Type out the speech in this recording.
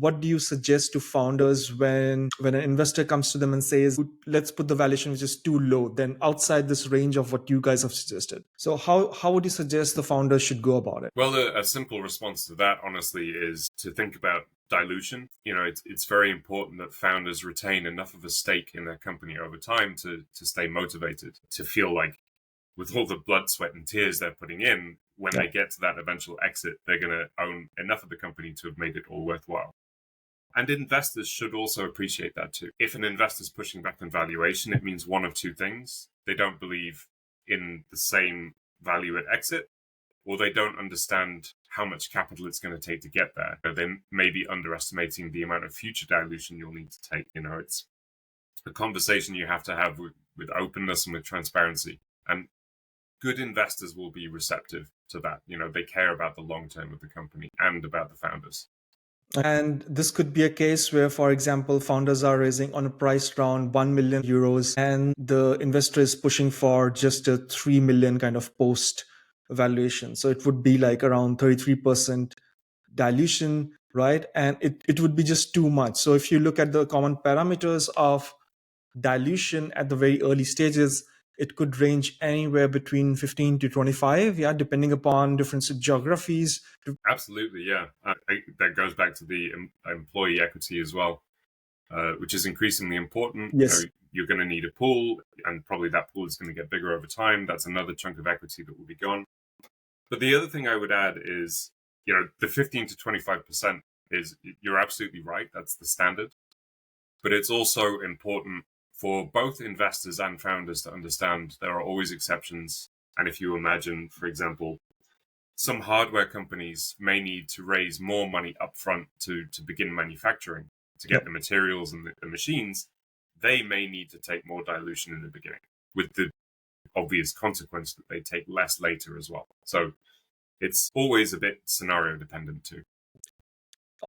what do you suggest to founders when an investor comes to them and says, let's put the valuation which is too low, then outside this range of what you guys have suggested? So how would you suggest the founders should go about it? Well, a simple response to that, honestly, is to think about dilution. It's very important that founders retain enough of a stake in their company over time to stay motivated, to feel like with all the blood, sweat, and tears they're putting in, when they get to that eventual exit, they're going to own enough of the company to have made it all worthwhile. And investors should also appreciate that too. If an investor's pushing back on valuation, it means one of two things. They don't believe in the same value at exit, or they don't understand how much capital it's going to take to get there. They may be underestimating the amount of future dilution you'll need to take. It's a conversation you have to have with openness and with transparency. And good investors will be receptive to that. They care about the long term of the company and about the founders. And this could be a case where, for example, founders are raising on a price round 1 million euros and the investor is pushing for just a 3 million kind of post valuation. So it would be like around 33% dilution, right? And it would be just too much. So if you look at the common parameters of dilution at the very early stages, it could range anywhere between 15 to 25, depending upon different geographies. Absolutely, yeah. That goes back to the employee equity as well, which is increasingly important. Yes. You're going to need a pool, and probably that pool is going to get bigger over time. That's another chunk of equity that will be gone. But the other thing I would add is, the 15 to 25% is, you're absolutely right. That's the standard. But it's also important for both investors and founders to understand there are always exceptions. And if you imagine, for example, some hardware companies may need to raise more money upfront to begin manufacturing, to get the materials and the machines, they may need to take more dilution in the beginning, with the obvious consequence that they take less later as well. So it's always a bit scenario dependent too.